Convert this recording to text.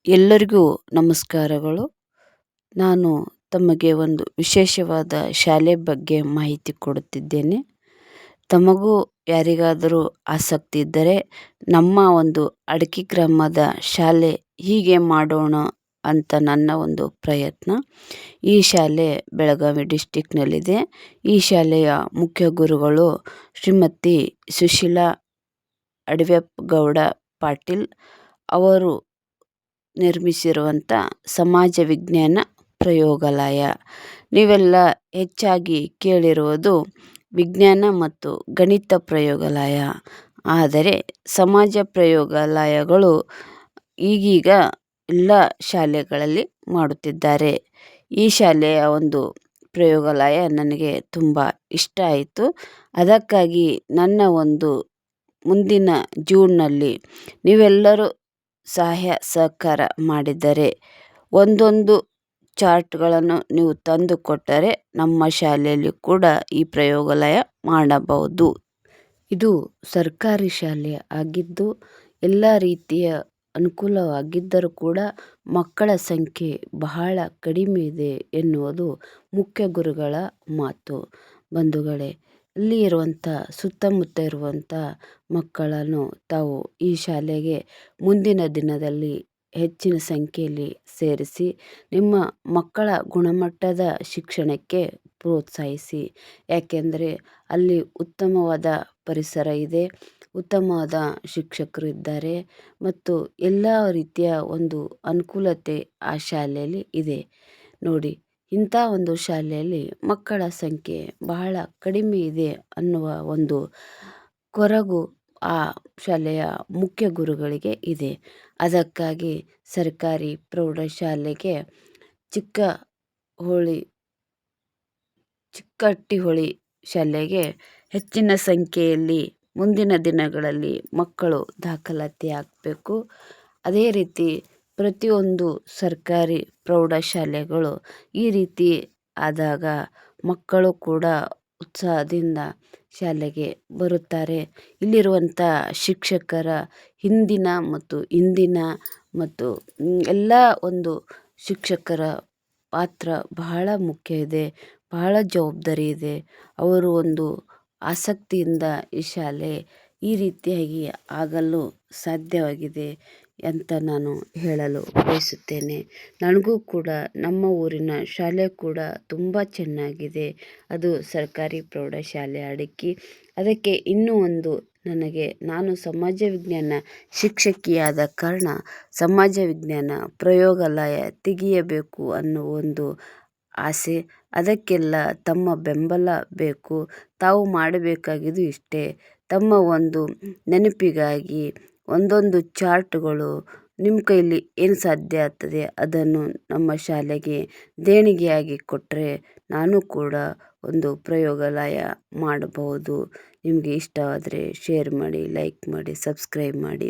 ಎಲ್ಲರಿಗೂ ನಮಸ್ಕಾರಗಳು. ನಾನು ತಮಗೆ ಒಂದು ವಿಶೇಷವಾದ ಶಾಲೆ ಬಗ್ಗೆ ಮಾಹಿತಿ ಕೊಡುತ್ತಿದ್ದೇನೆ. ತಮಗೂ ಯಾರಿಗಾದರೂ ಆಸಕ್ತಿ ಇದ್ದರೆ ನಮ್ಮ ಒಂದು ಅಡಕಿ ಗ್ರಾಮದ ಶಾಲೆ ಹೀಗೆ ಮಾಡೋಣ ಅಂತ ನನ್ನ ಒಂದು ಪ್ರಯತ್ನ. ಈ ಶಾಲೆ ಬೆಳಗಾವಿ ಡಿಸ್ಟಿಕ್ನಲ್ಲಿದೆ. ಈ ಶಾಲೆಯ ಮುಖ್ಯ ಗುರುಗಳು ಶ್ರೀಮತಿ ಸುಶೀಲಾ ಅಡವೆಗೌಡ ಪಾಟೀಲ್ ಅವರು ನಿರ್ಮಿಸಿರುವಂಥ ಸಮಾಜ ವಿಜ್ಞಾನ ಪ್ರಯೋಗಾಲಯ. ನೀವೆಲ್ಲ ಹೆಚ್ಚಾಗಿ ಕೇಳಿರುವುದು ವಿಜ್ಞಾನ ಮತ್ತು ಗಣಿತ ಪ್ರಯೋಗಾಲಯ. ಆದರೆ ಸಮಾಜ ಪ್ರಯೋಗಾಲಯಗಳು ಈಗೀಗ ಎಲ್ಲ ಶಾಲೆಗಳಲ್ಲಿ ಮಾಡುತ್ತಿದ್ದಾರೆ. ಈ ಶಾಲೆಯ ಒಂದು ಪ್ರಯೋಗಾಲಯ ನನಗೆ ತುಂಬ ಇಷ್ಟ ಆಯಿತು. ಅದಕ್ಕಾಗಿ ನನ್ನ ಒಂದು ಮುಂದಿನ ಜೂನ್ನಲ್ಲಿ ನೀವೆಲ್ಲರೂ ಸಹಾಯ ಸಹಕಾರ ಮಾಡಿದರೆ ಒಂದೊಂದು ಚಾರ್ಟ್ಗಳನ್ನು ನೀವು ತಂದು ಕೊಟ್ಟರೆ ನಮ್ಮ ಶಾಲೆಯಲ್ಲಿ ಕೂಡ ಈ ಪ್ರಯೋಗಾಲಯ ಮಾಡಬಹುದು. ಇದು ಸರ್ಕಾರಿ ಶಾಲೆ ಆಗಿದ್ದು ಎಲ್ಲ ರೀತಿಯ ಅನುಕೂಲವಾಗಿದ್ದರೂ ಕೂಡ ಮಕ್ಕಳ ಸಂಖ್ಯೆ ಬಹಳ ಕಡಿಮೆ ಇದೆ ಎನ್ನುವುದು ಮುಖ್ಯ ಗುರುಗಳ ಮಾತು. ಬಂಧುಗಳೇ, ಇಲ್ಲಿ ಇರುವಂಥ ಸುತ್ತಮುತ್ತ ಇರುವಂಥ ಮಕ್ಕಳನ್ನು ತಾವು ಈ ಶಾಲೆಗೆ ಮುಂದಿನ ದಿನದಲ್ಲಿ ಹೆಚ್ಚಿನ ಸಂಖ್ಯೆಯಲ್ಲಿ ಸೇರಿಸಿ ನಿಮ್ಮ ಮಕ್ಕಳ ಗುಣಮಟ್ಟದ ಶಿಕ್ಷಣಕ್ಕೆ ಪ್ರೋತ್ಸಾಹಿಸಿ. ಯಾಕೆಂದರೆ ಅಲ್ಲಿ ಉತ್ತಮವಾದ ಪರಿಸರ ಇದೆ, ಉತ್ತಮವಾದ ಶಿಕ್ಷಕರು ಇದ್ದಾರೆ ಮತ್ತು ಎಲ್ಲ ರೀತಿಯ ಒಂದು ಅನುಕೂಲತೆ ಆ ಶಾಲೆಯಲ್ಲಿ ಇದೆ. ನೋಡಿ, ಇಂಥ ಒಂದು ಶಾಲೆಯಲ್ಲಿ ಮಕ್ಕಳ ಸಂಖ್ಯೆ ಬಹಳ ಕಡಿಮೆ ಇದೆ ಅನ್ನುವ ಒಂದು ಕೊರಗು ಆ ಶಾಲೆಯ ಮುಖ್ಯ ಗುರುಗಳಿಗೆ ಇದೆ. ಅದಕ್ಕಾಗಿ ಸರ್ಕಾರಿ ಪ್ರೌಢಶಾಲೆಗೆ ಚಿಕ್ಕಟ್ಟಿಹೊಳಿ ಶಾಲೆಗೆ ಹೆಚ್ಚಿನ ಸಂಖ್ಯೆಯಲ್ಲಿ ಮುಂದಿನ ದಿನಗಳಲ್ಲಿ ಮಕ್ಕಳು ದಾಖಲಾತಿ ಆಗಬೇಕು. ಅದೇ ರೀತಿ ಪ್ರತಿಯೊಂದು ಸರ್ಕಾರಿ ಪ್ರೌಢಶಾಲೆಗಳು ಈ ರೀತಿ ಆದಾಗ ಮಕ್ಕಳು ಕೂಡ ಉತ್ಸಾಹದಿಂದ ಶಾಲೆಗೆ ಬರುತ್ತಾರೆ. ಇಲ್ಲಿರುವಂಥ ಶಿಕ್ಷಕರ ಹಿಂದಿನ ಮತ್ತು ಇಂದಿನ ಮತ್ತು ಎಲ್ಲ ಒಂದು ಶಿಕ್ಷಕರ ಪಾತ್ರ ಬಹಳ ಮುಖ್ಯ ಇದೆ, ಬಹಳ ಜವಾಬ್ದಾರಿ ಇದೆ. ಅವರು ಒಂದು ಆಸಕ್ತಿಯಿಂದ ಈ ಶಾಲೆ ಈ ರೀತಿಯಾಗಿ ಆಗಲು ಸಾಧ್ಯವಾಗಿದೆ ಅಂತ ನಾನು ಹೇಳಲು ಬಯಸುತ್ತೇನೆ. ನನಗೂ ಕೂಡ ನಮ್ಮ ಊರಿನ ಶಾಲೆ ಕೂಡ ತುಂಬ ಚೆನ್ನಾಗಿದೆ. ಅದು ಸರ್ಕಾರಿ ಪ್ರೌಢಶಾಲೆ ಅಡಕಿ. ಅದಕ್ಕೆ ಇನ್ನೂ ಒಂದು ನಾನು ಸಮಾಜ ವಿಜ್ಞಾನ ಶಿಕ್ಷಕಿಯಾದ ಕಾರಣ ಸಮಾಜ ವಿಜ್ಞಾನ ಪ್ರಯೋಗಾಲಯ ತೆಗೆಯಬೇಕು ಅನ್ನೋ ಒಂದು ಆಸೆ. ಅದಕ್ಕೆಲ್ಲ ತಮ್ಮ ಬೆಂಬಲ ಬೇಕು. ತಾವು ಮಾಡಬೇಕಾಗಿದ್ದು ಇಷ್ಟೇ, ತಮ್ಮ ಒಂದು ನೆನಪಿಗಾಗಿ ಒಂದೊಂದು ಚಾರ್ಟ್ಗಳು ನಿಮ್ಮ ಕೈಲಿ ಏನು ಸಾಧ್ಯ ಆಗ್ತದೆ ಅದನ್ನು ನಮ್ಮ ಶಾಲೆಗೆ ದೇಣಿಗೆಯಾಗಿ ಕೊಟ್ಟರೆ ನಾನು ಕೂಡ ಒಂದು ಪ್ರಯೋಗಾಲಯ ಮಾಡಬಹುದು. ನಿಮಗೆ ಇಷ್ಟವಾದರೆ ಶೇರ್ ಮಾಡಿ, ಲೈಕ್ ಮಾಡಿ, ಸಬ್ಸ್ಕ್ರೈಬ್ ಮಾಡಿ.